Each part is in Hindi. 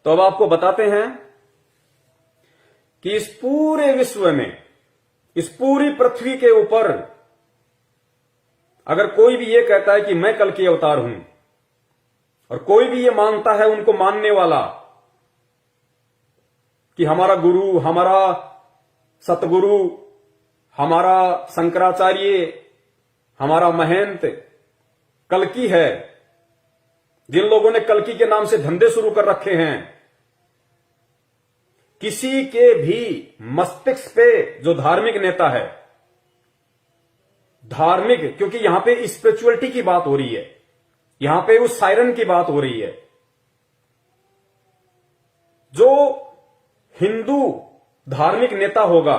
तो अब आपको बताते हैं कि इस पूरे विश्व में, इस पूरी पृथ्वी के ऊपर अगर कोई भी ये कहता है कि मैं कल की अवतार हूं, और कोई भी ये मानता है उनको मानने वाला कि हमारा गुरु, हमारा सतगुरु, हमारा शंकराचार्य, हमारा महंत कल्कि है, जिन लोगों ने कल्कि के नाम से धंधे शुरू कर रखे हैं, किसी के भी मस्तिष्क पे जो धार्मिक नेता है, धार्मिक, क्योंकि यहां पे स्पिरिचुअलिटी की बात हो रही है, यहां पे उस सायरन की बात हो रही है, जो हिंदू धार्मिक नेता होगा,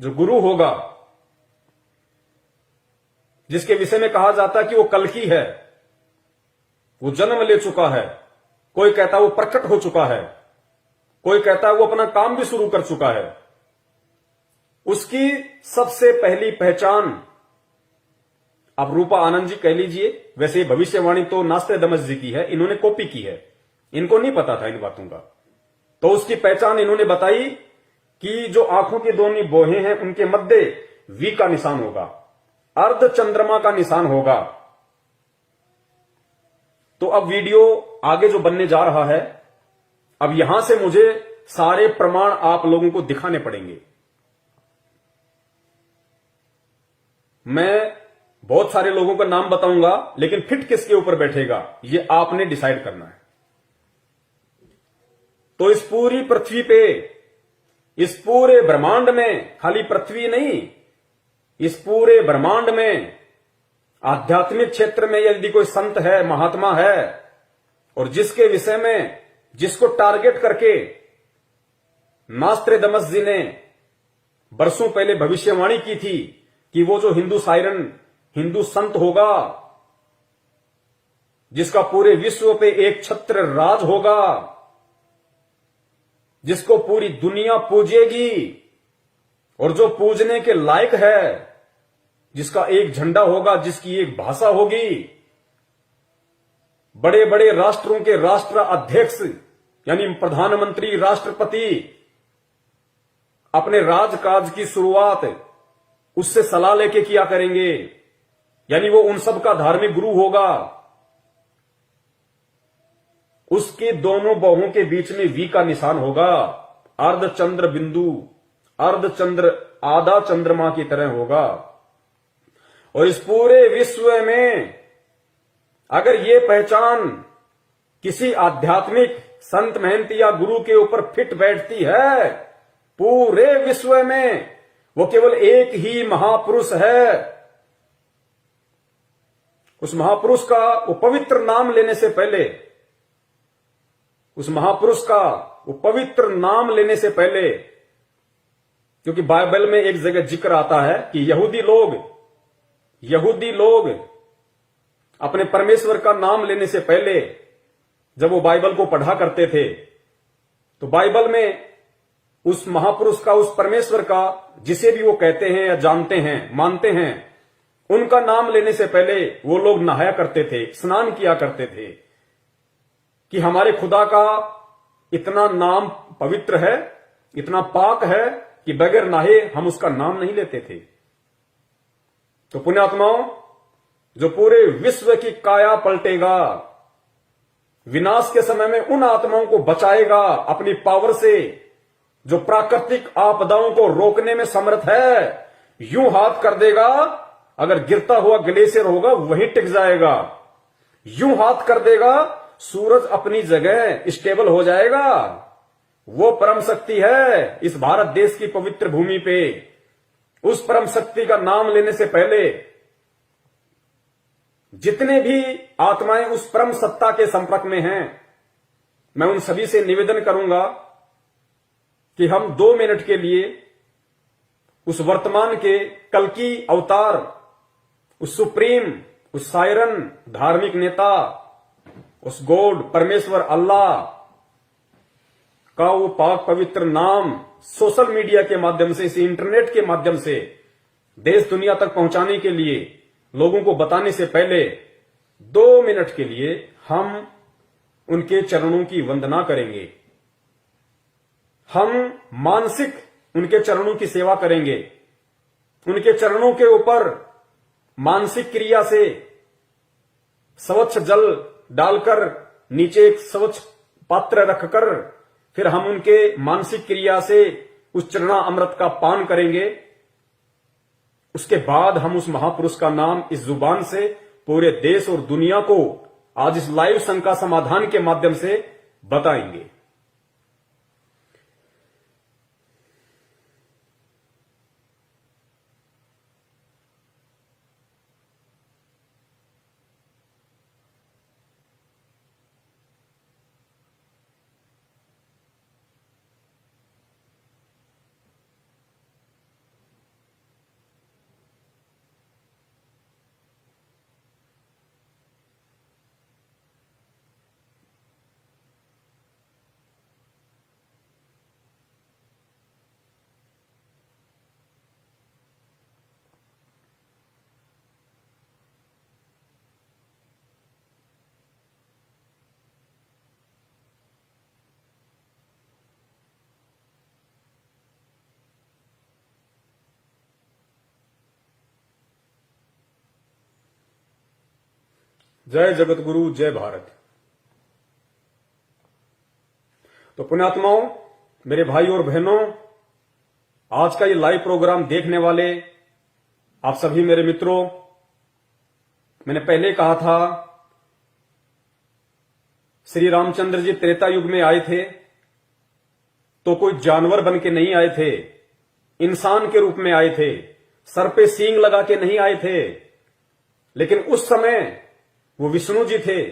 जो गुरु होगा, जिसके विषय में कहा जाता है कि वो कल्कि है, वो जन्म ले चुका है, कोई कहता है वो प्रकट हो चुका है, कोई कहता है वो अपना काम भी शुरू कर चुका है, उसकी सबसे पहली पहचान आप रूपा आनंद जी कह लीजिए, वैसे भविष्यवाणी तो नास्त्रेदमस जी की है, इन्होंने कॉपी की है, इनको नहीं पता था इन बातों का। तो उसकी पहचान इन्होंने बताई कि जो आंखों की दोनों बोहें हैं उनके मध्य वी का निशान होगा, अर्ध चंद्रमा का निशान होगा। तो अब वीडियो आगे जो बनने जा रहा है, अब यहां से मुझे सारे प्रमाण आप लोगों को दिखाने पड़ेंगे। मैं बहुत सारे लोगों का नाम बताऊंगा, लेकिन फिट किसके ऊपर बैठेगा ये आपने डिसाइड करना है। तो इस पूरी पृथ्वी पे, इस पूरे ब्रह्मांड में, खाली पृथ्वी नहीं, इस पूरे ब्रह्मांड में आध्यात्मिक क्षेत्र में यदि कोई संत है, महात्मा है, और जिसके विषय में, जिसको टारगेट करके नास्त्रेदमस जी ने बरसों पहले भविष्यवाणी की थी कि वो जो हिंदू सायरन, हिंदू संत होगा, जिसका पूरे विश्व पे एक छत्र राज होगा, जिसको पूरी दुनिया पूजेगी, और जो पूजने के लायक है, जिसका एक झंडा होगा, जिसकी एक भाषा होगी, बड़े बड़े राष्ट्रों के राष्ट्र अध्यक्ष यानी प्रधानमंत्री, राष्ट्रपति अपने राजकाज की शुरुआत उससे सलाह लेके किया करेंगे, यानी वो उन सब का धार्मिक गुरु होगा। उसके दोनों बाहों के बीच में वी का निशान होगा, अर्ध चंद्र बिंदु, अर्ध चंद्र आधा चंद्रमा की तरह होगा। और इस पूरे विश्व में अगर ये पहचान किसी आध्यात्मिक संत, महंत या गुरु के ऊपर फिट बैठती है, पूरे विश्व में वो केवल एक ही महापुरुष है। उस महापुरुष का वो पवित्र नाम लेने से पहले, उस महापुरुष का वो पवित्र नाम लेने से पहले, क्योंकि बाइबल में एक जगह जिक्र आता है कि यहूदी लोग अपने परमेश्वर का नाम लेने से पहले जब वो बाइबल को पढ़ा करते थे, तो बाइबल में उस महापुरुष का, उस परमेश्वर का, जिसे भी वो कहते हैं या जानते हैं, मानते हैं, उनका नाम लेने से पहले वो लोग नहाया करते थे, स्नान किया करते थे कि हमारे खुदा का इतना नाम पवित्र है, इतना पाक है कि बगैर नहाए हम उसका नाम नहीं लेते थे। तो पुण्यात्माओं, जो पूरे विश्व की काया पलटेगा, विनाश के समय में उन आत्माओं को बचाएगा अपनी पावर से, जो प्राकृतिक आपदाओं को रोकने में समर्थ है, यूं हाथ कर देगा, अगर गिरता हुआ ग्लेशियर होगा वहीं टिक जाएगा, यूं हाथ कर देगा, सूरज अपनी जगह स्टेबल हो जाएगा। वो परम शक्ति है इस भारत देश की पवित्र भूमि पे। उस परम शक्ति का नाम लेने से पहले जितने भी आत्माएं उस परम सत्ता के संपर्क में हैं, मैं उन सभी से निवेदन करूंगा कि हम 2 मिनट के लिए उस वर्तमान के कल्कि अवतार, उस सुप्रीम, उस सायरन धार्मिक नेता, उस गॉड परमेश्वर अल्लाह का वो पाक पवित्र नाम सोशल मीडिया के माध्यम से, इस इंटरनेट के माध्यम से देश दुनिया तक पहुंचाने के लिए, लोगों को बताने से पहले 2 मिनट के लिए हम उनके चरणों की वंदना करेंगे। हम मानसिक उनके चरणों की सेवा करेंगे। उनके चरणों के ऊपर मानसिक क्रिया से स्वच्छ जल डालकर नीचे एक स्वच्छ पात्र रखकर फिर हम उनके मानसिक क्रिया से उस चरणा अमृत का पान करेंगे। उसके बाद हम उस महापुरुष का नाम इस जुबान से पूरे देश और दुनिया को आज इस लाइव शंका समाधान के माध्यम से बताएंगे। जय जगत गुरु, जय भारत। तो पुण्यात्माओं, मेरे भाई और बहनों, आज का ये लाइव प्रोग्राम देखने वाले आप सभी मेरे मित्रों, मैंने पहले कहा था श्री रामचंद्र जी त्रेता युग में आए थे तो कोई जानवर बन के नहीं आए थे, इंसान के रूप में आए थे, सर पे सींग लगा के नहीं आए थे। लेकिन उस समय वो विष्णु जी थे,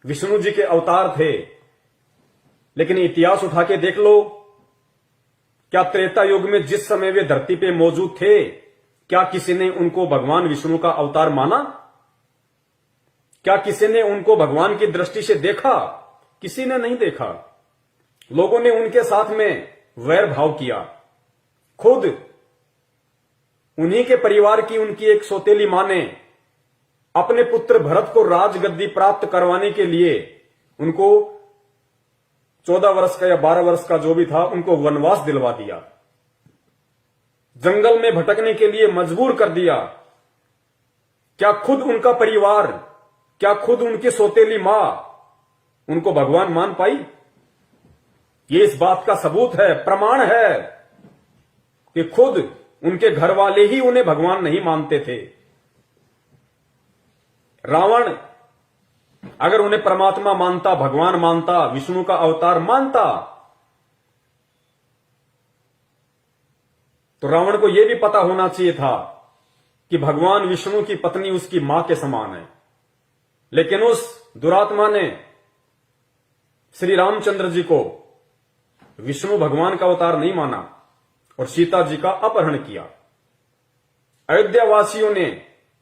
विष्णु जी के अवतार थे। लेकिन इतिहास उठा के देख लो, क्या त्रेता युग में जिस समय वे धरती पे मौजूद थे, क्या किसी ने उनको भगवान विष्णु का अवतार माना? क्या किसी ने उनको भगवान की दृष्टि से देखा? किसी ने नहीं देखा। लोगों ने उनके साथ में वैर भाव किया। खुद उन्हीं के परिवार की उनकी एक सौतेली मां ने अपने पुत्र भरत को राजगद्दी प्राप्त करवाने के लिए उनको 14 वर्ष का या 12 वर्ष का जो भी था, उनको वनवास दिलवा दिया, जंगल में भटकने के लिए मजबूर कर दिया। क्या खुद उनका परिवार, क्या खुद उनकी सौतेली मां उनको भगवान मान पाई? ये इस बात का सबूत है, प्रमाण है कि खुद उनके घर वाले ही उन्हें भगवान नहीं मानते थे। रावण अगर उन्हें परमात्मा मानता, भगवान मानता, विष्णु का अवतार मानता, तो रावण को यह भी पता होना चाहिए था कि भगवान विष्णु की पत्नी उसकी मां के समान है। लेकिन उस दुरात्मा ने श्री रामचंद्र जी को विष्णु भगवान का अवतार नहीं माना और सीता जी का अपहरण किया। अयोध्या वासियों ने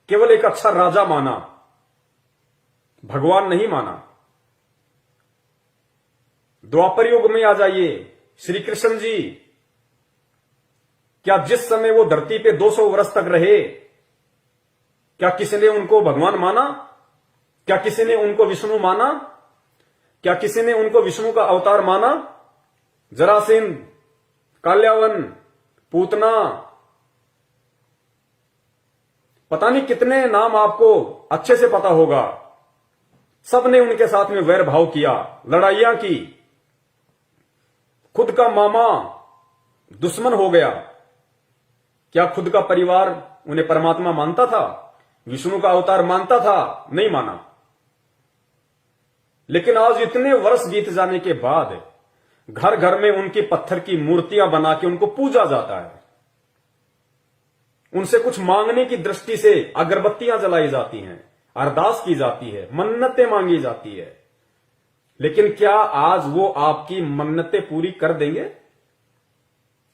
केवल एक अच्छा राजा माना, भगवान नहीं माना। द्वापर युग में आ जाइए, श्री कृष्ण जी, क्या जिस समय वो धरती पे 200 वर्ष तक रहे, क्या किसी ने उनको भगवान माना? क्या किसी ने उनको विष्णु माना? क्या किसी ने उनको विष्णु का अवतार माना? जरासीन, काल्यावन, पूतना, पता नहीं कितने नाम आपको अच्छे से पता होगा। सबने उनके साथ में वैर भाव किया, लड़ाइयां की। खुद का मामा दुश्मन हो गया। क्या खुद का परिवार उन्हें परमात्मा मानता था, विष्णु का अवतार मानता था? नहीं माना। लेकिन आज इतने वर्ष बीत जाने के बाद घर घर में उनकी पत्थर की मूर्तियां बना के उनको पूजा जाता है। उनसे कुछ मांगने की दृष्टि से अगरबत्तियां जलाई जाती हैं, अरदास की जाती है, मन्नतें मांगी जाती है। लेकिन क्या आज वो आपकी मन्नतें पूरी कर देंगे?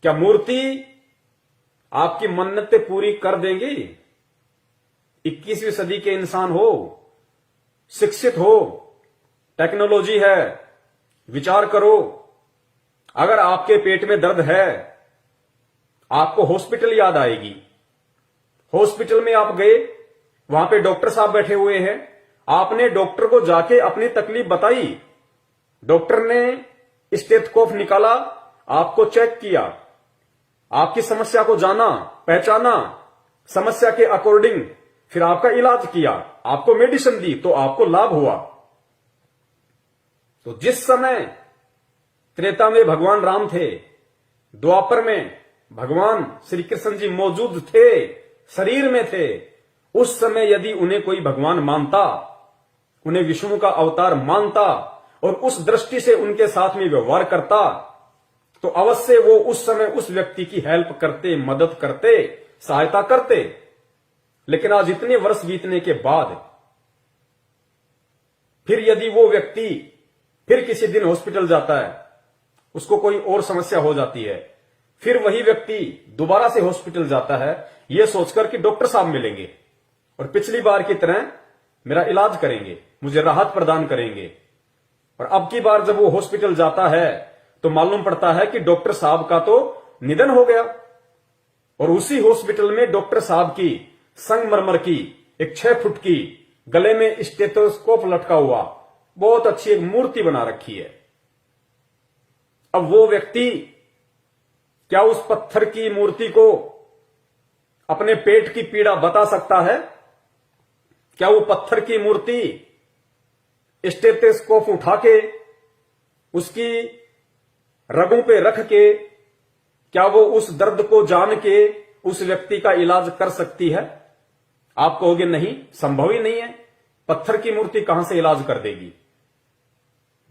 क्या मूर्ति आपकी मन्नतें पूरी कर देंगी? 21वीं सदी के इंसान हो, शिक्षित हो, टेक्नोलॉजी है, विचार करो। अगर आपके पेट में दर्द है, आपको हॉस्पिटल याद आएगी। हॉस्पिटल में आप गए, वहां पे डॉक्टर साहब बैठे हुए हैं, आपने डॉक्टर को जाके अपनी तकलीफ बताई, डॉक्टर ने स्टेथोस्कोप निकाला, आपको चेक किया, आपकी समस्या को जाना, पहचाना, समस्या के अकॉर्डिंग फिर आपका इलाज किया, आपको मेडिसिन दी, तो आपको लाभ हुआ। तो जिस समय त्रेता में भगवान राम थे, द्वापर में भगवान श्री कृष्ण जी मौजूद थे, शरीर में थे, उस समय यदि उन्हें कोई भगवान मानता, उन्हें विष्णु का अवतार मानता और उस दृष्टि से उनके साथ में व्यवहार करता, तो अवश्य वो उस समय उस व्यक्ति की हेल्प करते, मदद करते, सहायता करते। लेकिन आज इतने वर्ष बीतने के बाद फिर यदि वो व्यक्ति फिर किसी दिन हॉस्पिटल जाता है, उसको कोई और समस्या हो जाती है, फिर वही व्यक्ति दोबारा से हॉस्पिटल जाता है, यह सोचकर कि डॉक्टर साहब मिलेंगे और पिछली बार की तरह मेरा इलाज करेंगे, मुझे राहत प्रदान करेंगे। और अब की बार जब वो हॉस्पिटल जाता है तो मालूम पड़ता है कि डॉक्टर साहब का तो निधन हो गया, और उसी हॉस्पिटल में डॉक्टर साहब की संगमरमर की एक 6 फुट की गले में स्टेथोस्कोप लटका हुआ बहुत अच्छी एक मूर्ति बना रखी है। अब वो व्यक्ति क्या उस पत्थर की मूर्ति को अपने पेट की पीड़ा बता सकता है? क्या वो पत्थर की मूर्ति स्टेथोस्कोप उठा के उसकी रगों पे रख के क्या वो उस दर्द को जान के उस व्यक्ति का इलाज कर सकती है? आप कहोगे नहीं, संभव ही नहीं है, पत्थर की मूर्ति कहां से इलाज कर देगी।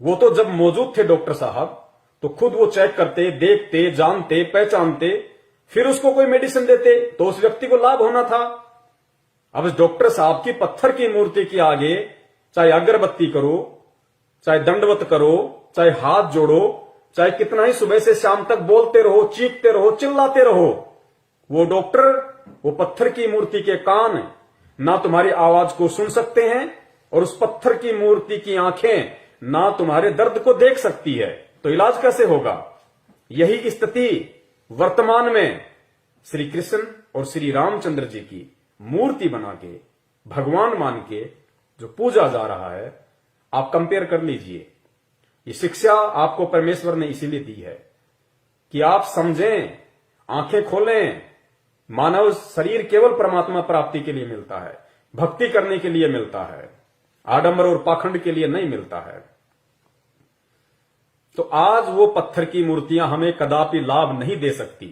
वो तो जब मौजूद थे डॉक्टर साहब तो खुद वो चेक करते, देखते, जानते, पहचानते, फिर उसको कोई मेडिसिन देते, तो उस व्यक्ति को लाभ होना था। अब इस डॉक्टर साहब की पत्थर की मूर्ति के आगे चाहे अगरबत्ती करो, चाहे दंडवत करो, चाहे हाथ जोड़ो, चाहे कितना ही सुबह से शाम तक बोलते रहो, चीखते रहो, चिल्लाते रहो, वो डॉक्टर वो पत्थर की मूर्ति के कान ना तुम्हारी आवाज को सुन सकते हैं और उस पत्थर की मूर्ति की आंखें ना तुम्हारे दर्द को देख सकती है। तो इलाज कैसे होगा? यही स्थिति वर्तमान में श्री कृष्ण और श्री रामचंद्र जी की मूर्ति बना के, भगवान मान के जो पूजा जा रहा है, आप कंपेयर कर लीजिए। ये शिक्षा आपको परमेश्वर ने इसीलिए दी है कि आप समझें, आंखें खोलें। मानव शरीर केवल परमात्मा प्राप्ति के लिए मिलता है, भक्ति करने के लिए मिलता है, आडंबर और पाखंड के लिए नहीं मिलता है। तो आज वो पत्थर की मूर्तियां हमें कदापि लाभ नहीं दे सकती।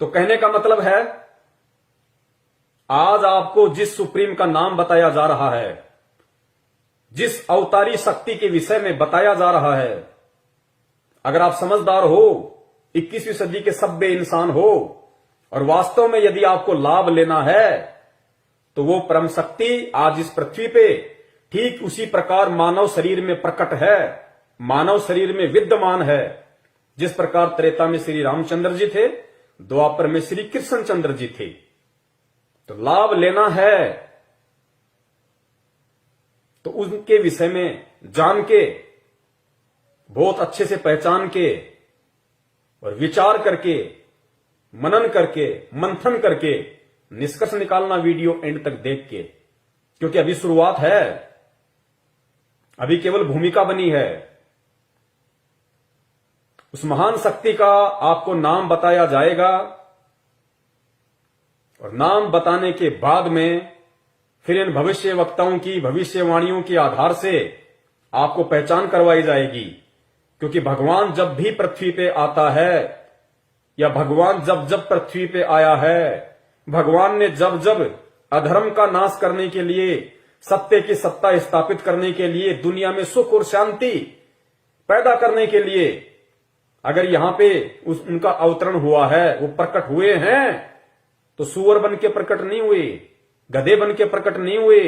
तो कहने का मतलब है, आज आपको जिस सुप्रीम का नाम बताया जा रहा है, जिस अवतारी शक्ति के विषय में बताया जा रहा है, अगर आप समझदार हो, 21वीं सदी के सभ्य इंसान हो और वास्तव में यदि आपको लाभ लेना है, तो वो परम शक्ति आज इस पृथ्वी पे ठीक उसी प्रकार मानव शरीर में प्रकट है, मानव शरीर में विद्यमान है। जिस प्रकार त्रेता में श्री रामचंद्र जी थे, द्वापर में श्री कृष्ण चंद्र जी थे। तो लाभ लेना है तो उनके विषय में जान के, बहुत अच्छे से पहचान के और विचार करके, मनन करके, मंथन करके निष्कर्ष निकालना वीडियो एंड तक देख के, क्योंकि अभी शुरुआत है, अभी केवल भूमिका बनी है। उस महान शक्ति का आपको नाम बताया जाएगा और नाम बताने के बाद में फिर इन भविष्य वक्ताओं की भविष्यवाणियों के आधार से आपको पहचान करवाई जाएगी। क्योंकि भगवान जब भी पृथ्वी पे आता है, या भगवान जब जब पृथ्वी पे आया है, भगवान ने जब जब अधर्म का नाश करने के लिए, सत्य की सत्ता स्थापित करने के लिए, दुनिया में सुख और शांति पैदा करने के लिए अगर यहां पे उनका अवतरण हुआ है, वो प्रकट हुए हैं, तो सुअर बन के प्रकट नहीं हुए, गधे बन के प्रकट नहीं हुए,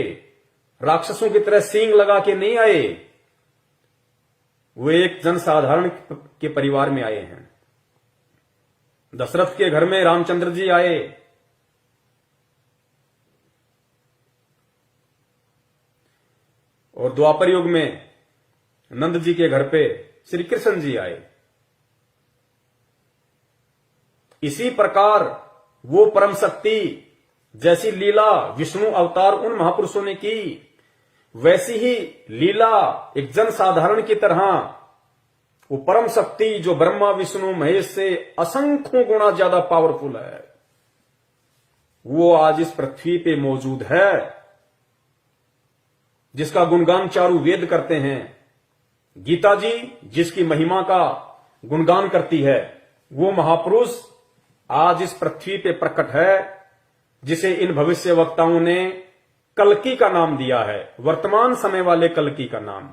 राक्षसों की तरह सींग लगा के नहीं आए, वे एक जनसाधारण के परिवार में आए हैं। दशरथ के घर में रामचंद्र जी आए, और द्वापर युग में नंद जी के घर पे श्री कृष्ण जी आए। इसी प्रकार वो परम शक्ति जैसी लीला विष्णु अवतार उन महापुरुषों ने की, वैसी ही लीला एक जन साधारण की तरह वो परम शक्ति जो ब्रह्मा विष्णु महेश से असंख्यों गुना ज्यादा पावरफुल है, वो आज इस पृथ्वी पे मौजूद है, जिसका गुणगान चारों वेद करते हैं। गीता जी जिसकी महिमा का गुणगान करती है, वो महापुरुष आज इस पृथ्वी पे प्रकट है, जिसे इन भविष्य वक्ताओं ने कल्कि का नाम दिया है, वर्तमान समय वाले कल्कि का नाम,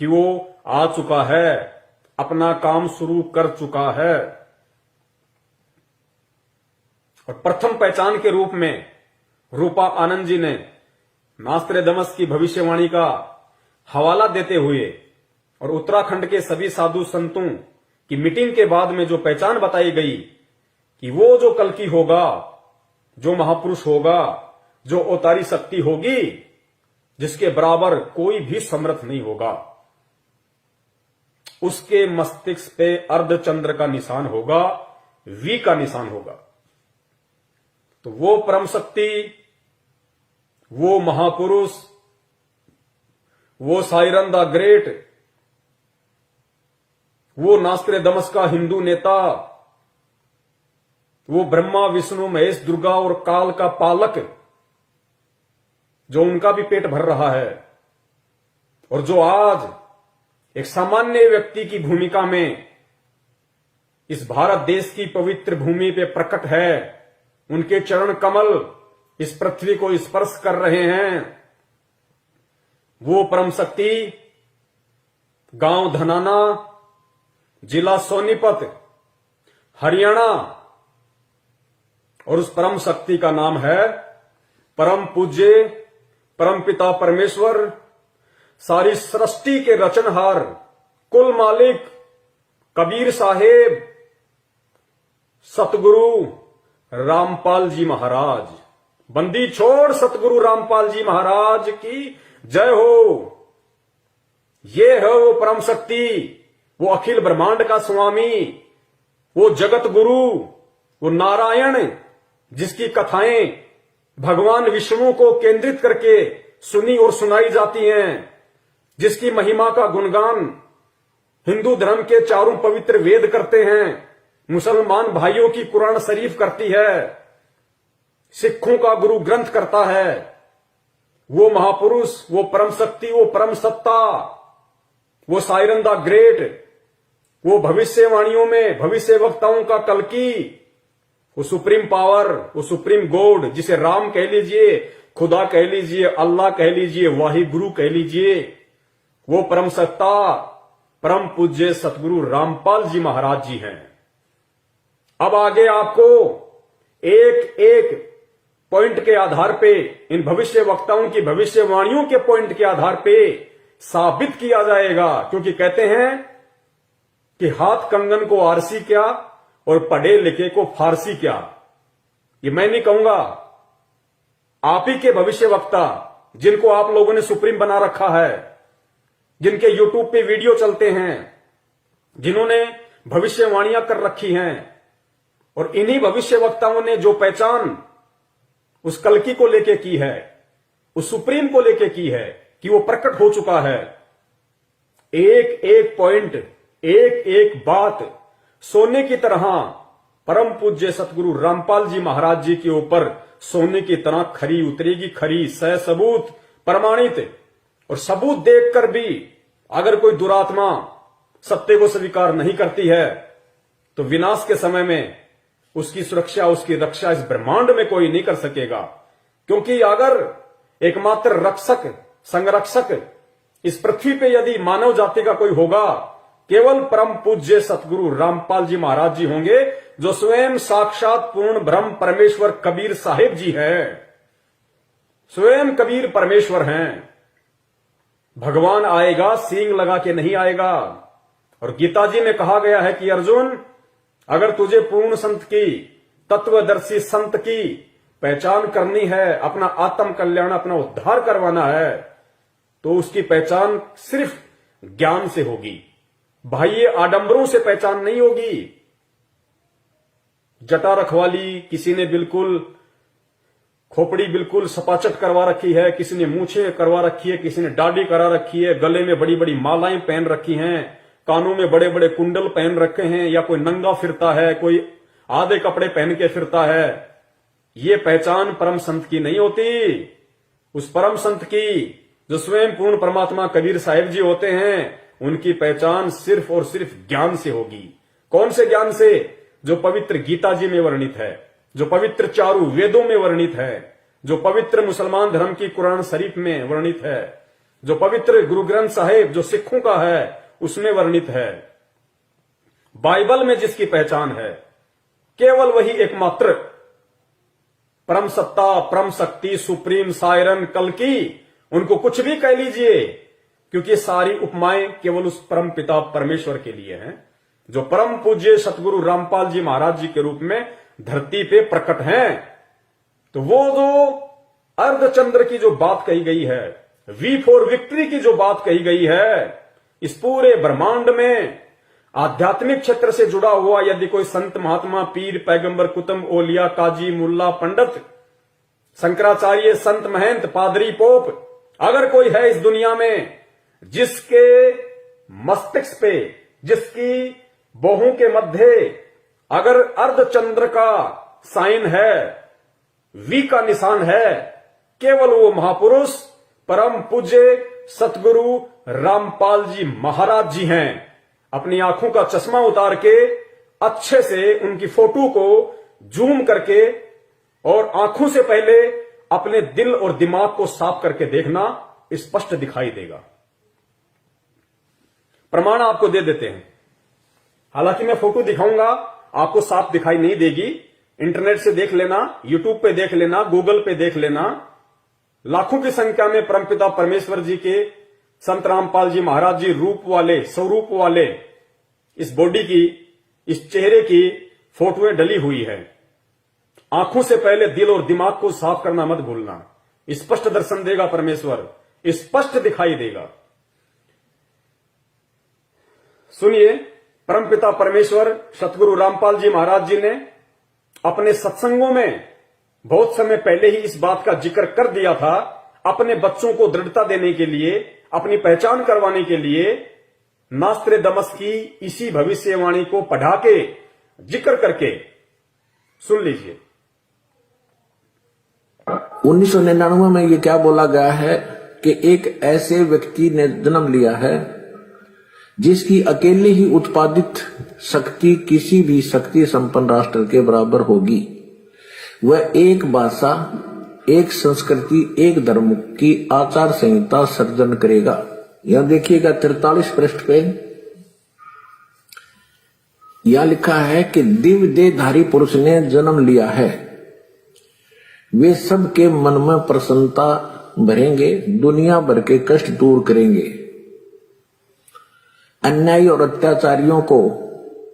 कि वो आ चुका है, अपना काम शुरू कर चुका है। और प्रथम पहचान के रूप में रूपा आनंद जी ने नास्त्रेदमस की भविष्यवाणी का हवाला देते हुए और उत्तराखंड के सभी साधु संतों की मीटिंग के बाद में जो पहचान बताई गई कि वो जो कल्कि होगा, जो महापुरुष होगा, जो अवतारी शक्ति होगी, जिसके बराबर कोई भी समर्थ नहीं होगा, उसके मस्तिष्क पे अर्धचंद्र का निशान होगा, वी का निशान होगा। तो वो परम शक्ति, वो महापुरुष, वो साइरन द ग्रेट, वो नास्त्रेदमस का हिंदू नेता, वो ब्रह्मा विष्णु महेश दुर्गा और काल का पालक, जो उनका भी पेट भर रहा है, और जो आज एक सामान्य व्यक्ति की भूमिका में इस भारत देश की पवित्र भूमि पे प्रकट है, उनके चरण कमल इस पृथ्वी को स्पर्श कर रहे हैं। वो परम शक्ति गांव धनाना, जिला सोनीपत, हरियाणा, और उस परम शक्ति का नाम है परम पूज्य परम पिता परमेश्वर, सारी सृष्टि के रचनहार, कुल मालिक कबीर साहेब सतगुरु रामपाल जी महाराज। बंदी छोड़ सतगुरु रामपाल जी महाराज की जय हो। ये है वो परम शक्ति, वो अखिल ब्रह्मांड का स्वामी, वो जगत गुरु, वो नारायण, जिसकी कथाएं भगवान विष्णु को केंद्रित करके सुनी और सुनाई जाती हैं, जिसकी महिमा का गुणगान हिंदू धर्म के चारों पवित्र वेद करते हैं, मुसलमान भाइयों की कुरान शरीफ करती है, सिखों का गुरु ग्रंथ करता है। वो महापुरुष, वो परम शक्ति, वो परम सत्ता, वो साइरन द ग्रेट, वो भविष्यवाणियों में भविष्य वक्ताओं का कल्कि, वो सुप्रीम पावर, वो सुप्रीम गॉड, जिसे राम कह लीजिए, खुदा कह लीजिए, अल्लाह कह लीजिए, वाहि गुरु कह लीजिए, वो परम सत्ता परम पूज्य सतगुरु रामपाल जी महाराज जी हैं। अब आगे आपको एक एक पॉइंट के आधार पे, इन भविष्य वक्ताओं की भविष्यवाणियों के पॉइंट के आधार पे साबित किया जाएगा, क्योंकि कहते हैं कि हाथ कंगन को आरसी क्या और पढ़े लिखे को फारसी क्या। ये मैं नहीं कहूंगा, आप ही के भविष्य वक्ता, जिनको आप लोगों ने सुप्रीम बना रखा है, जिनके यूट्यूब पे वीडियो चलते हैं, जिन्होंने भविष्यवाणियां कर रखी हैं, और इन्हीं भविष्य वक्ताओं ने जो पहचान उस कल्कि को लेके की है, उस सुप्रीम को लेके की है, कि वो प्रकट हो चुका है। एक एक पॉइंट, एक एक बात सोने की तरह परम पूज्य सतगुरु रामपाल जी महाराज जी के ऊपर सोने की तरह खरी उतरेगी, खरी, सह सबूत, प्रमाणित। और सबूत देखकर भी अगर कोई दुरात्मा सत्य को स्वीकार नहीं करती है, तो विनाश के समय में उसकी सुरक्षा, उसकी रक्षा इस ब्रह्मांड में कोई नहीं कर सकेगा। क्योंकि अगर एकमात्र रक्षक, संरक्षक इस पृथ्वी पे यदि मानव जाति का कोई होगा, केवल परम पूज्य सतगुरु रामपाल जी महाराज जी होंगे, जो स्वयं साक्षात पूर्ण ब्रह्म परमेश्वर कबीर साहिब जी हैं। स्वयं कबीर परमेश्वर हैं। भगवान आएगा, सींग लगा के नहीं आएगा। और गीता जी में कहा गया है कि अर्जुन, अगर तुझे पूर्ण संत की, तत्वदर्शी संत की पहचान करनी है, अपना आत्म कल्याण, अपना उद्धार करवाना है, तो उसकी पहचान सिर्फ ज्ञान से होगी, बाह्य आडंबरों से पहचान नहीं होगी। जटा रखवाली, किसी ने बिल्कुल खोपड़ी बिल्कुल सपाचट करवा रखी है, किसी ने मूछें करवा रखी है, किसी ने दाढ़ी करा रखी है, गले में बड़ी बड़ी मालाएं पहन रखी हैं, कानों में बड़े बड़े कुंडल पहन रखे हैं, या कोई नंगा फिरता है, कोई आधे कपड़े पहन के फिरता है, ये पहचान परम संत की नहीं होती। उस परम संत की, जो स्वयं पूर्ण परमात्मा कबीर साहिब जी होते हैं, उनकी पहचान सिर्फ और सिर्फ ज्ञान से होगी। कौन से ज्ञान से? जो पवित्र गीता जी में वर्णित है, जो पवित्र चारों वेदों में वर्णित है, जो पवित्र मुसलमान धर्म की कुरान शरीफ में वर्णित है, जो पवित्र गुरु ग्रंथ साहिब जो सिखों का है उसमें वर्णित है। बाइबल में जिसकी पहचान है, केवल वही एकमात्र परम सत्ता, परम शक्ति, सुप्रीम सायरन, कल्कि, उनको कुछ भी कह लीजिए, क्योंकि सारी उपमाएं केवल उस परम पिता परमेश्वर के लिए हैं, जो परम पूज्य सतगुरु रामपाल जी महाराज जी के रूप में धरती पे प्रकट हैं। तो वो जो अर्धचंद्र की जो बात कही गई है, वी फॉर विक्ट्री की जो बात कही गई है, इस पूरे ब्रह्मांड में आध्यात्मिक क्षेत्र से जुड़ा हुआ यदि कोई संत, महात्मा, पीर, पैगंबर, कुतुब, ओलिया, काजी, मुल्ला, पंडित, शंकराचार्य, संत, महंत, पादरी, पोप, अगर कोई है इस दुनिया में जिसके मस्तिष्क पे, जिसकी बाहों के मध्य अगर अर्धचंद्र का साइन है, वी का निशान है, केवल वो महापुरुष परम पूज्य सतगुरु रामपाल जी महाराज जी हैं। अपनी आंखों का चश्मा उतार के अच्छे से उनकी फोटो को जूम करके और आंखों से पहले अपने दिल और दिमाग को साफ करके देखना, स्पष्ट दिखाई देगा। प्रमाण आपको दे देते हैं। हालांकि मैं फोटो दिखाऊंगा, आपको साफ दिखाई नहीं देगी। इंटरनेट से देख लेना, यूट्यूब पे देख लेना, गूगल पे देख लेना। लाखों की संख्या में परमपिता परमेश्वर जी के, संत रामपाल जी महाराज जी रूप वाले, स्वरूप वाले इस बॉडी की, इस चेहरे की फोटोएं डली हुई है। आंखों से पहले दिल और दिमाग को साफ करना मत भूलना। स्पष्ट दर्शन देगा परमेश्वर, स्पष्ट दिखाई देगा। सुनिए, परमपिता परमेश्वर सतगुरु रामपाल जी महाराज जी ने अपने सत्संगों में बहुत समय पहले ही इस बात का जिक्र कर दिया था। अपने बच्चों को दृढ़ता देने के लिए, अपनी पहचान करवाने के लिए नास्त्रेदमस की इसी भविष्यवाणी को पढ़ा के, जिक्र करके सुन लीजिए। 1999 में ये क्या बोला गया है कि एक ऐसे व्यक्ति ने जन्म लिया है जिसकी अकेले ही उत्पादित शक्ति किसी भी शक्ति संपन्न राष्ट्र के बराबर होगी। वह एक भाषा, एक संस्कृति, एक धर्म की आचार संहिता सर्जन करेगा। यहां देखिएगा 43 पृष्ठ पे यहां लिखा है कि दिव्य देहधारी पुरुष ने जन्म लिया है। वे सबके मन में प्रसन्नता भरेंगे, दुनिया भर के कष्ट दूर करेंगे। अन्यायी और अत्याचारियों को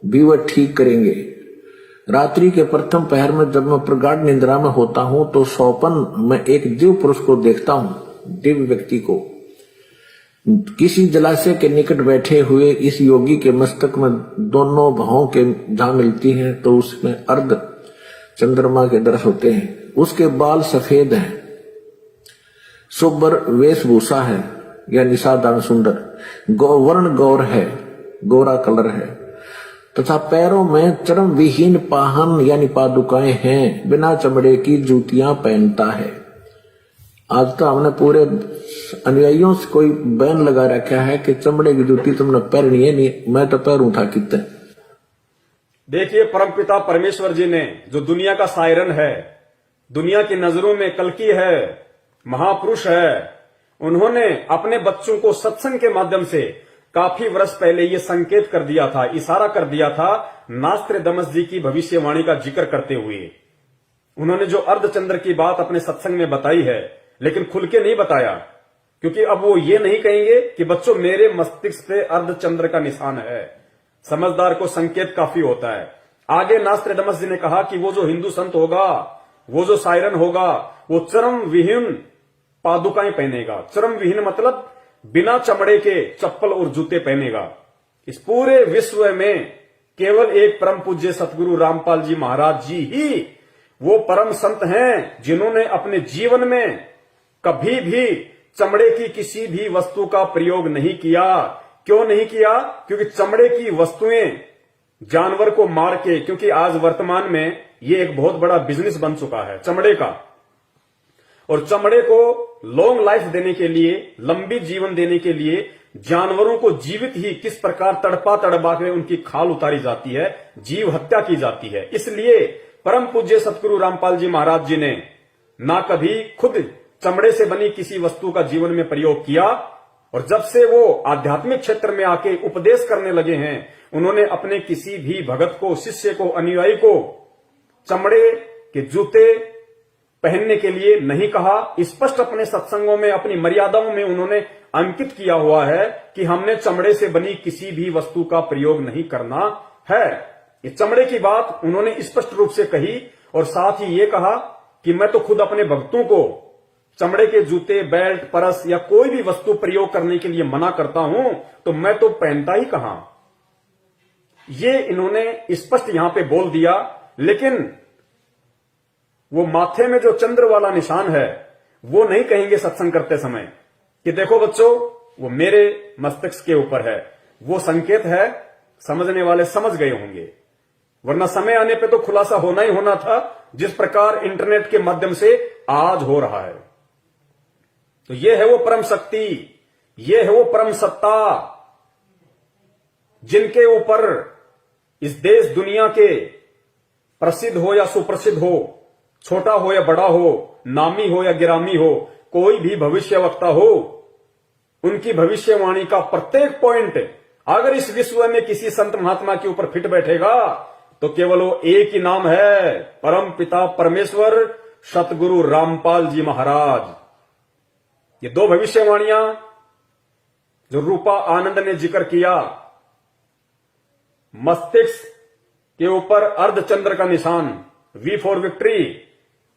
भी वह ठीक करेंगे। रात्रि के प्रथम पहर में जब मैं प्रगाढ़ निद्रा में होता हूं तो स्वप्न में एक दिव्य पुरुष को देखता हूं, दिव्य व्यक्ति को। किसी जलाशय के निकट बैठे हुए इस योगी के मस्तक में दोनों भावों के जहां मिलती हैं तो उसमें अर्ध चंद्रमा के दर्श होते हैं। उसके बाल सफेद हैं, सुबर वेशभूषा है, यानी साधारण सुंदर, वर्ण गौर है, गोरा कलर है, तथा पैरों में चर्म विहीन पाहन यानी पादुकाएं हैं। बिना चमड़े की जूतियां पहनता है। आज तो हमने पूरे अनुयायियों से कोई बैन लगा रखा है कि चमड़े की जूती तुमने पहननी है, नहीं मैं तो पैरूं था कितने। देखिए, परमपिता परमेश्वर जी ने, जो दुनिया का सायरन है, दुनिया की नजरों में कल्कि है, महापुरुष है, उन्होंने अपने बच्चों को सत्संग के माध्यम से काफी वर्ष पहले ये संकेत कर दिया था, इशारा कर दिया था, नास्त्रेदमस जी की भविष्यवाणी का जिक्र करते हुए। उन्होंने जो अर्धचंद्र की बात अपने सत्संग में बताई है, लेकिन खुल के नहीं बताया, क्योंकि अब वो ये नहीं कहेंगे कि बच्चों मेरे मस्तिष्क पे अर्धचंद्र का निशान है। समझदार को संकेत काफी होता है। आगे नास्त्रेदमस जी ने कहा कि वो जो हिंदू संत होगा, वो जो सायरन होगा, वो चर्म विहीन पादुकाएं पहनेगा। चर्म विहीन मतलब बिना चमड़े के चप्पल और जूते पहनेगा। इस पूरे विश्व में केवल एक परम पूज्य सतगुरु रामपाल जी महाराज जी ही वो परम संत हैं जिन्होंने अपने जीवन में कभी भी चमड़े की किसी भी वस्तु का प्रयोग नहीं किया, क्यों नहीं किया? क्योंकि चमड़े की वस्तुएं जानवर को मार के, क्योंकि आज वर्तमान में ये एक बहुत बड़ा बिजनेस बन चुका है चमड़े का, और चमड़े को लॉन्ग लाइफ देने के लिए, लंबी जीवन देने के लिए जानवरों को जीवित ही किस प्रकार तड़पा तड़पा के उनकी खाल उतारी जाती है, जीव हत्या की जाती है। इसलिए परम पूज्य सतगुरु रामपाल जी महाराज जी ने ना कभी खुद चमड़े से बनी किसी वस्तु का जीवन में प्रयोग किया, और जब से वो आध्यात्मिक क्षेत्र में आके उपदेश करने लगे हैं, उन्होंने अपने किसी भी भगत को, शिष्य को, अनुयायी को चमड़े के जूते पहनने के लिए नहीं कहा। स्पष्ट अपने सत्संगों में, अपनी मर्यादाओं में उन्होंने अंकित किया हुआ है कि हमने चमड़े से बनी किसी भी वस्तु का प्रयोग नहीं करना है। ये चमड़े की बात उन्होंने स्पष्ट रूप से कही, और साथ ही ये कहा कि मैं तो खुद अपने भक्तों को चमड़े के जूते, बेल्ट, परस या कोई भी वस्तु प्रयोग करने के लिए मना करता हूं, तो मैं तो पहनता ही कहां। ये इन्होंने स्पष्ट यहां पे बोल दिया। लेकिन वो माथे में जो चंद्र वाला निशान है वो नहीं कहेंगे सत्संग करते समय कि देखो बच्चों वो मेरे मस्तिष्क के ऊपर है। वो संकेत है, समझने वाले समझ गए होंगे, वरना समय आने पे तो खुलासा होना ही होना था, जिस प्रकार इंटरनेट के माध्यम से आज हो रहा है। तो ये है वो परम शक्ति, ये है वो परम सत्ता, जिनके ऊपर इस देश दुनिया के प्रसिद्ध हो या सुप्रसिद्ध हो, छोटा हो या बड़ा हो, नामी हो या गिरामी हो, कोई भी भविष्यवक्ता हो, उनकी भविष्यवाणी का प्रत्येक पॉइंट अगर इस विश्व में किसी संत महात्मा के ऊपर फिट बैठेगा तो केवल वो एक ही नाम है, परम पिता परमेश्वर सतगुरु रामपाल जी महाराज। ये दो भविष्यवाणियां जो रूपा आनंद ने जिक्र किया, मस्तिष्क के ऊपर अर्धचंद्र का निशान, वी फॉर विक्ट्री,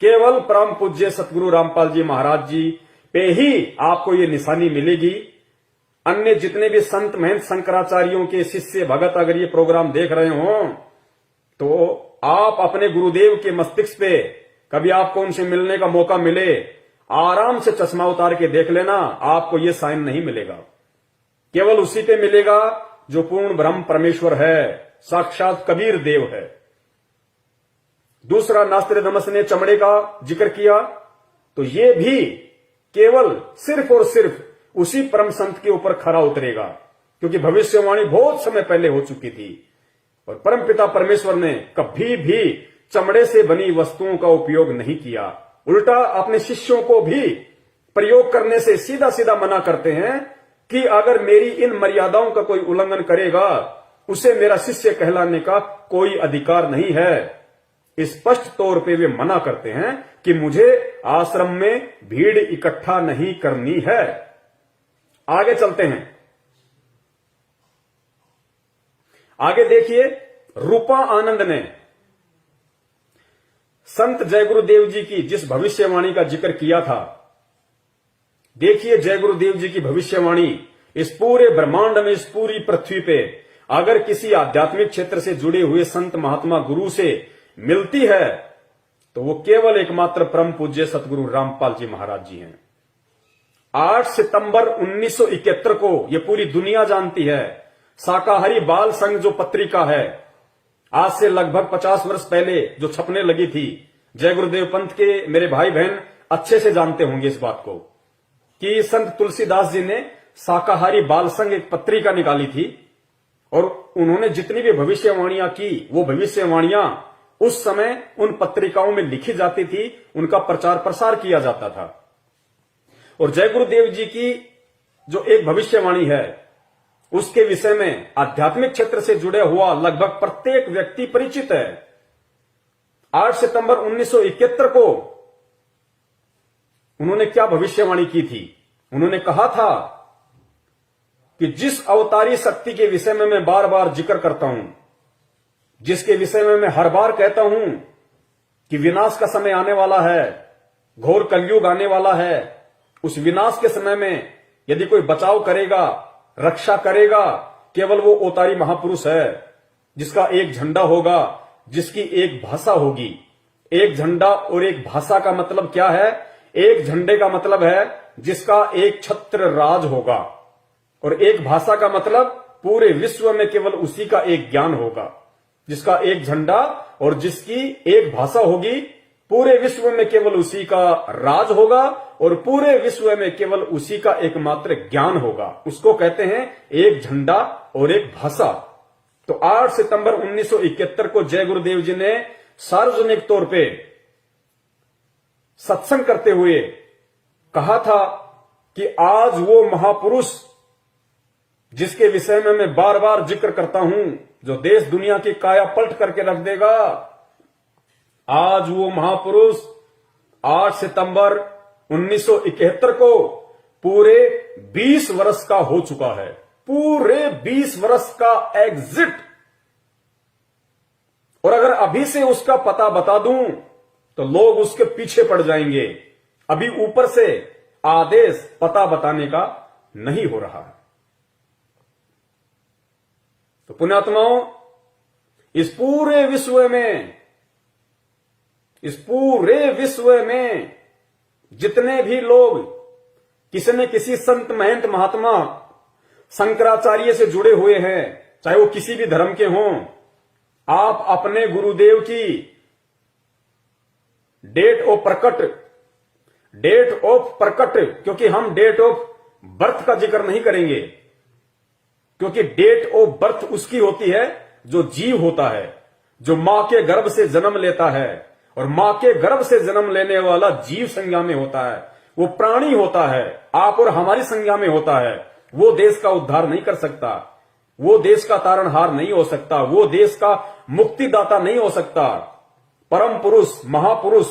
केवल परम पूज्य सतगुरु रामपाल जी महाराज जी पे ही आपको ये निशानी मिलेगी। अन्य जितने भी संत महंत शंकराचार्यों के शिष्य भगत अगर ये प्रोग्राम देख रहे हो तो आप अपने गुरुदेव के मस्तिष्क पे कभी आपको उनसे मिलने का मौका मिले, आराम से चश्मा उतार के देख लेना, आपको ये साइन नहीं मिलेगा। केवल उसी पे मिलेगा जो पूर्ण ब्रह्म परमेश्वर है, साक्षात कबीर देव है। दूसरा, नास्त्रोदामस ने चमड़े का जिक्र किया, तो ये भी केवल सिर्फ और सिर्फ उसी परम संत के ऊपर खरा उतरेगा, क्योंकि भविष्यवाणी बहुत समय पहले हो चुकी थी और परमपिता परमेश्वर ने कभी भी चमड़े से बनी वस्तुओं का उपयोग नहीं किया। उल्टा अपने शिष्यों को भी प्रयोग करने से सीधा सीधा मना करते हैं कि अगर मेरी इन मर्यादाओं का कोई उल्लंघन करेगा उसे मेरा शिष्य कहलाने का कोई अधिकार नहीं है। स्पष्ट तौर पे वे मना करते हैं कि मुझे आश्रम में भीड़ इकट्ठा नहीं करनी है। आगे चलते हैं, आगे देखिए, रूपा आनंद ने संत जय गुरुदेव जी की जिस भविष्यवाणी का जिक्र किया था, देखिए जय गुरुदेव जी की भविष्यवाणी इस पूरे ब्रह्मांड में, इस पूरी पृथ्वी पे अगर किसी आध्यात्मिक क्षेत्र से जुड़े हुए संत महात्मा गुरु से मिलती है तो वो केवल एकमात्र परम पूज्य सतगुरु रामपाल जी महाराज जी हैं। 8 सितंबर 1971 को ये पूरी दुनिया जानती है, शाकाहारी बाल संघ जो पत्रिका है, आज से लगभग 50 वर्ष पहले जो छपने लगी थी, जय गुरुदेव पंथ के मेरे भाई बहन अच्छे से जानते होंगे इस बात को कि संत तुलसीदास जी ने शाकाहारी बाल संघ एक पत्रिका निकाली थी और उन्होंने जितनी भी भविष्यवाणियां की, वो भविष्यवाणियां उस समय उन पत्रिकाओं में लिखी जाती थी, उनका प्रचार प्रसार किया जाता था। और जय गुरुदेव जी की जो एक भविष्यवाणी है उसके विषय में आध्यात्मिक क्षेत्र से जुड़े हुआ लगभग प्रत्येक व्यक्ति परिचित है। 8 सितंबर 1971 को उन्होंने क्या भविष्यवाणी की थी? उन्होंने कहा था कि जिस अवतारी शक्ति के विषय में मैं बार बार जिक्र करता हूं, जिसके विषय में मैं हर बार कहता हूं कि विनाश का समय आने वाला है, घोर कलयुग आने वाला है, उस विनाश के समय में यदि कोई बचाव करेगा, रक्षा करेगा, केवल वो अवतारी महापुरुष है जिसका एक झंडा होगा, जिसकी एक भाषा होगी। एक झंडा और एक भाषा का मतलब क्या है? एक झंडे का मतलब है जिसका एक छत्र राज होगा और एक भाषा का मतलब पूरे विश्व में केवल उसी का एक ज्ञान होगा, जिसका एक झंडा और जिसकी एक भाषा होगी। पूरे विश्व में केवल उसी का राज होगा और पूरे विश्व में केवल उसी का एकमात्र ज्ञान होगा। उसको कहते हैं एक झंडा और एक भाषा। तो 8 सितंबर 1971 को जय गुरुदेव जी ने सार्वजनिक तौर पे सत्संग करते हुए कहा था कि आज वो महापुरुष जिसके विषय में मैं बार बार जिक्र करता हूं, जो देश दुनिया की काया पलट करके रख देगा, आज वो महापुरुष 8 सितंबर 1971 को पूरे 20 वर्ष का हो चुका है। पूरे 20 वर्ष का एग्जिट। और अगर अभी से उसका पता बता दूं तो लोग उसके पीछे पड़ जाएंगे। अभी ऊपर से आदेश पता बताने का नहीं हो रहा है। तो पुण्यात्माओं, इस पूरे विश्व में जितने भी लोग किसी न किसी संत महंत महात्मा शंकराचार्य से जुड़े हुए हैं, चाहे वो किसी भी धर्म के हों, आप अपने गुरुदेव की डेट ऑफ प्रकट, क्योंकि हम डेट ऑफ बर्थ का जिक्र नहीं करेंगे, क्योंकि डेट ऑफ बर्थ उसकी होती है जो जीव होता है, जो मां के गर्भ से जन्म लेता है। और मां के गर्भ से जन्म लेने वाला जीव संज्ञा में होता है, वो प्राणी होता है, आप और हमारी संज्ञा में होता है। वो देश का उद्धार नहीं कर सकता, वो देश का तारणहार नहीं हो सकता, वो देश का मुक्तिदाता नहीं हो सकता। परम पुरुष, महापुरुष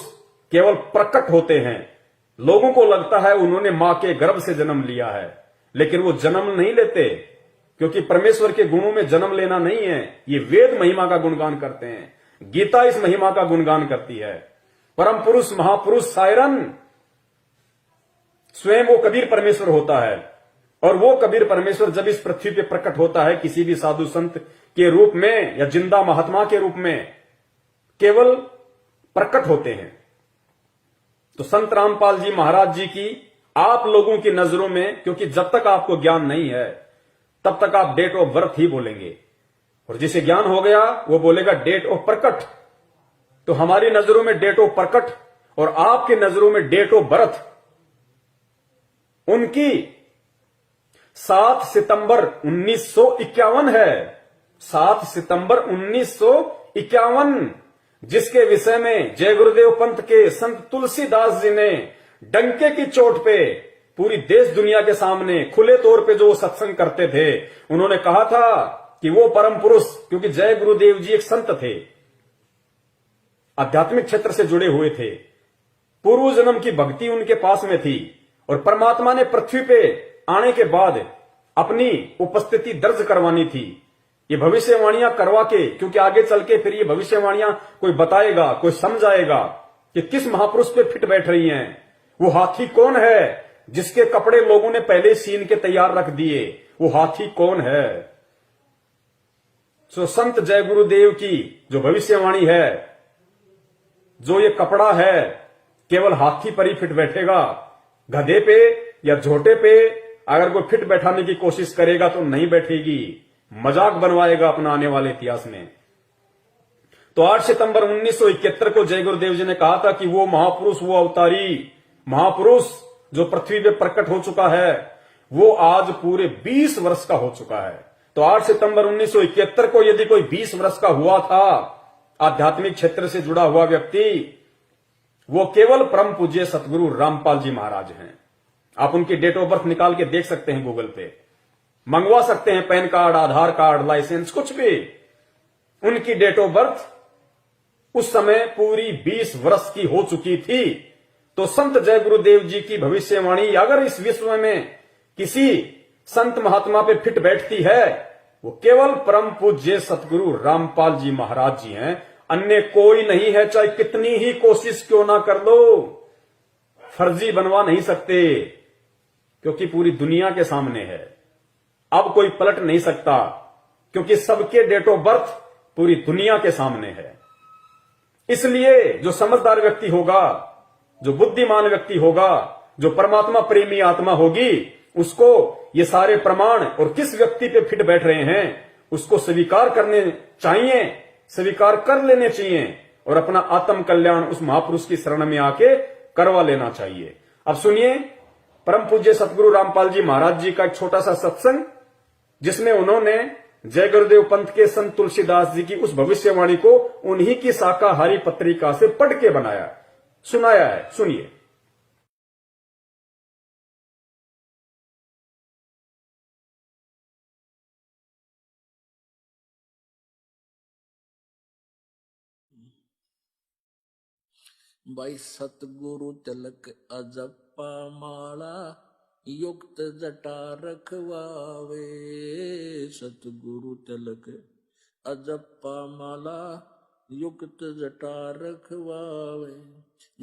केवल प्रकट होते हैं। लोगों को लगता है उन्होंने मां के गर्भ से जन्म लिया है, लेकिन वो जन्म नहीं लेते, क्योंकि परमेश्वर के गुणों में जन्म लेना नहीं है। ये वेद महिमा का गुणगान करते हैं, गीता इस महिमा का गुणगान करती है। परम पुरुष, महापुरुष, सायरन स्वयं वो कबीर परमेश्वर होता है। और वो कबीर परमेश्वर जब इस पृथ्वी पे प्रकट होता है किसी भी साधु संत के रूप में या जिंदा महात्मा के रूप में, केवल प्रकट होते हैं। तो संत रामपाल जी महाराज जी की आप लोगों की नजरों में, क्योंकि जब तक आपको ज्ञान नहीं है तब तक आप डेट ऑफ बर्थ ही बोलेंगे, और जिसे ज्ञान हो गया वो बोलेगा डेट ऑफ प्रकट। तो हमारी नजरों में डेट ऑफ प्रकट और आपकी नजरों में डेट ऑफ बर्थ उनकी 7 सितंबर 1951 है। 7 सितंबर 1951, जिसके विषय में जय गुरुदेव पंथ के संत तुलसीदास जी ने डंके की चोट पे पूरी देश दुनिया के सामने खुले तौर पे जो सत्संग करते थे, उन्होंने कहा था कि वो परम पुरुष, क्योंकि जय गुरुदेव जी एक संत थे, आध्यात्मिक क्षेत्र से जुड़े हुए थे, पूर्व जन्म की भक्ति उनके पास में थी, और परमात्मा ने पृथ्वी पे आने के बाद अपनी उपस्थिति दर्ज करवानी थी। ये भविष्यवाणियां करवा के, क्योंकि आगे चल के फिर ये भविष्यवाणियां कोई बताएगा, कोई समझाएगा कि किस महापुरुष पे फिट बैठ रही हैं। वो हाथी कौन है जिसके कपड़े लोगों ने पहले सीन के तैयार रख दिए, वो हाथी कौन है। सो संत जय गुरुदेव की जो भविष्यवाणी है, जो ये कपड़ा है, केवल हाथी पर ही फिट बैठेगा, गधे पे या झोटे पे अगर कोई फिट बैठाने की कोशिश करेगा तो नहीं बैठेगी, मजाक बनवाएगा अपना आने वाले इतिहास में। तो 8 सितंबर 1971 को जय गुरुदेव जी ने कहा था कि वो महापुरुष, वो अवतारी महापुरुष जो पृथ्वी पे प्रकट हो चुका है, वो आज पूरे 20 वर्ष का हो चुका है। तो 8 सितंबर 1971 को यदि कोई 20 वर्ष का हुआ था आध्यात्मिक क्षेत्र से जुड़ा हुआ व्यक्ति, वो केवल परम पूज्य सतगुरु रामपाल जी महाराज हैं। आप उनकी डेट ऑफ बर्थ निकाल के देख सकते हैं, गूगल पे मंगवा सकते हैं, पैन कार्ड, आधार कार्ड, लाइसेंस, कुछ भी। उनकी डेट ऑफ बर्थ उस समय पूरी 20 वर्ष की हो चुकी थी। तो संत जय गुरुदेव जी की भविष्यवाणी अगर इस विश्व में किसी संत महात्मा पे फिट बैठती है, वो केवल परम पूज्य सतगुरु रामपाल जी महाराज जी हैं, अन्य कोई नहीं है। चाहे कितनी ही कोशिश क्यों ना कर लो, फर्जी बनवा नहीं सकते, क्योंकि पूरी दुनिया के सामने है। अब कोई पलट नहीं सकता, क्योंकि सबके डेट ऑफ बर्थ पूरी दुनिया के सामने है। इसलिए जो समझदार व्यक्ति होगा, जो बुद्धिमान व्यक्ति होगा, जो परमात्मा प्रेमी आत्मा होगी, उसको ये सारे प्रमाण और किस व्यक्ति पे फिट बैठ रहे हैं उसको स्वीकार करने चाहिए, स्वीकार कर लेने चाहिए और अपना आत्म कल्याण उस महापुरुष की शरण में आके करवा लेना चाहिए। अब सुनिए परम पूज्य सतगुरु रामपाल जी महाराज जी का एक छोटा सा सत्संग, जिसमें उन्होंने जय गुरुदेव पंथ के संत तुलसीदास जी की उस भविष्यवाणी को उन्हीं की शाकाहारी पत्रिका से पढ़ के बनाया, सुनाया है। सुनिए। भाई सतगुरु तिलक अजप्पा माला युक्त जटा रखवावे। सतगुरु तिलक अजप्पा माला युक्त जटा रखवावे।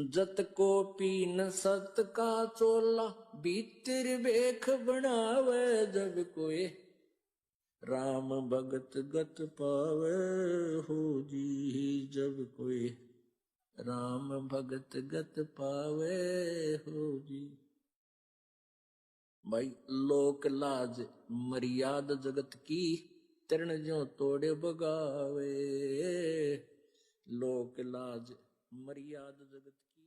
जत को पीन सत का चोला भीतर बेख बनावे। जब कोई राम भगत गत पावे हो जी। जब कोई राम भगत गत पावे हो जी। भाई लोक लाज मर्याद जगत की तरण जो तोड़े बगावे। लोक लाज मर्याद जगत की।